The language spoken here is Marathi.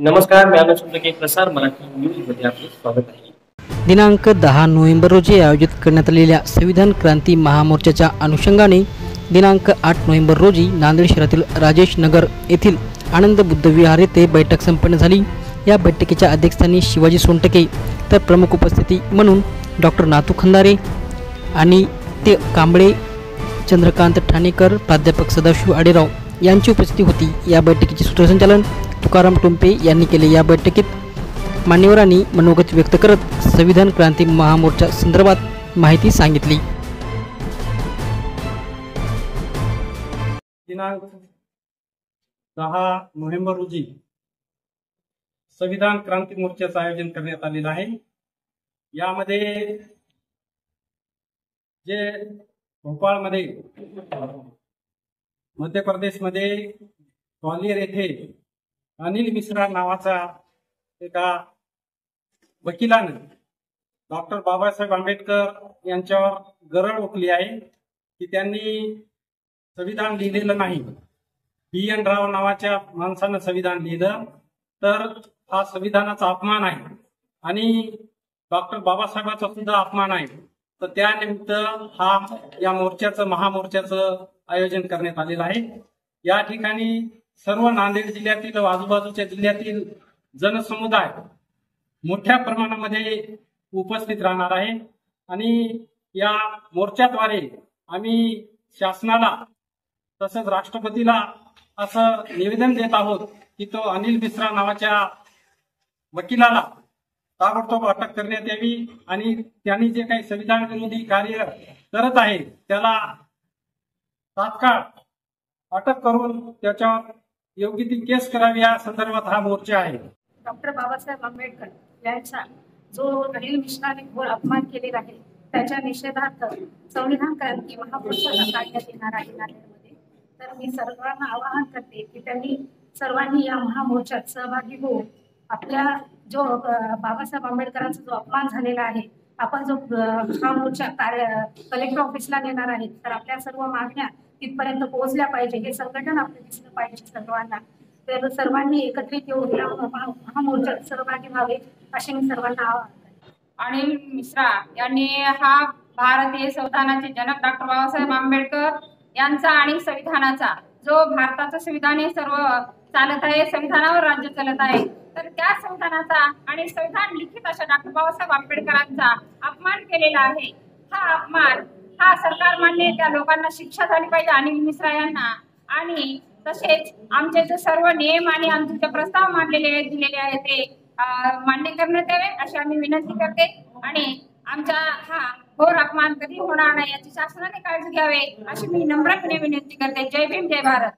नमस्कार, मी आनंद सुंदके, प्रसार मराठी न्यूजमध्ये आपले स्वागत आहे. दिनांक 10 नोव्हेंबर रोजी आयोजित करण्यात आलेल्या संविधान क्रांती महामोर्चाच्या अनुषंगाने दिनांक 8 नोव्हेंबर रोजी नांदेड शहरातील राजेश नगर येथील आनंद बुद्ध विहार येथे बैठक संपन्न झाली. या बैठकीच्या अध्यक्षस्थानी शिवाजी सोनटके तर प्रमुख उपस्थिती म्हणून डॉक्टर नाथू खंदारे आणि ते कांबळे, चंद्रकांत ठाणेकर, प्राध्यापक सदाशिव आडेराव यांची उपस्थिती होती. या बैठकीचे सूत्रसंचालन तुकाराम टोंपे यांनी केले. या बैठकीत मान्यवरांनी मनोगत व्यक्त करत संविधान क्रांती महामोर्चा संदर्भात माहिती सांगितली. दिनांक 10 नोव्हेंबर रोजी संविधान क्रांती मोर्चाचं आयोजन करण्यात आलेलं आहे. यामध्ये जे भोपाळमध्ये, मध्य प्रदेशमध्ये ग्वालियर येथे अनिल मिश्रा नावाचा एका वकिलानं डॉक्टर बाबासाहेब आंबेडकर यांच्यावर गरळ ओकली आहे की त्यांनी संविधान लिहिलेलं नाही. BN राव नावाच्या माणसानं संविधान लिहिलं तर हा संविधानाचा अपमान आहे आणि डॉक्टर बाबासाहेबांचा सुद्धा अपमान आहे. तर त्यानिमित्त या मोर्चाचं, महामोर्चाचं आयोजन करण्यात आलेलं आहे. या ठिकाणी सर्व नांदेड जिल्ह्यातील व आजूबाजूच्या जिल्ह्यातील जनसमुदाय मोठ्या प्रमाणामध्ये उपस्थित राहणार आहे आणि या मोर्चाद्वारे आम्ही शासनाला तसंच राष्ट्रपतीला असं निवेदन देत आहोत की तो अनिल मिश्रा नावाच्या वकिलाला ताबडतोब अटक करण्यात यावी आणि त्यांनी जे काही संविधान विरोधी कार्य करत आहे त्याला तात्काळ अटक करून त्याच्यावर योग्य ती केस करावी, या संदर्भात हा मोर्चा आहे. डॉक्टर बाबासाहेब आंबेडकर यांचा जो अनिल मिश्राने घोर अपमान केलेला आहे त्याच्या निषेधार्थ संविधान क्रांती महामोर्चा काढण्यात येणार आहे नांदेडमध्ये. तर मी सर्वांना आवाहन करते की त्यांनी सर्वांनी या महामोर्चात सहभागी होऊन आपल्या जो बाबासाहेब आंबेडकरांचा जो अपमान झालेला आहे, आपण जो हा मोर्चा कलेक्टर ऑफिसला नेणार आहे, तर आपल्या सर्व मागण्या तिथपर्यंत पोहोचल्या पाहिजे. हे संघटन आपलं दिसलं पाहिजे सर्वांना. तर सर्वांनी एकत्रित येऊन या महामोर्चात सहभागी व्हावे असे मी सर्वांना आवाहन करते. अनिल मिश्रा यांनी हा भारतीय संविधानाचे जनक डॉक्टर बाबासाहेब आंबेडकर यांचा आणि संविधानाचा, जो भारताचं संविधान हे सर्व चालत आहे, संविधानावर राज्य चालत आहे, तर त्या संविधानाचा आणि संविधान लिखित अशा डॉक्टर बाबासाहेब आंबेडकरांचा अपमान केलेला आहे. हा अपमान हा सरकार मान्य, त्या लोकांना शिक्षा झाली पाहिजे अनिल मिश्रा यांना. आणि तसेच आमचे जे सर्व नियम आणि आमचे जे प्रस्ताव मांडलेले दिलेले आहेत ते मान्य करण्यात यावे अशी आम्ही विनंती करते. आणि आमचा हा घोर अपमान कधी होणार नाही याची शासनाने काळजी घ्यावी अशी मी नम्रपणे विनंती करते. जय भीम, जय भारत.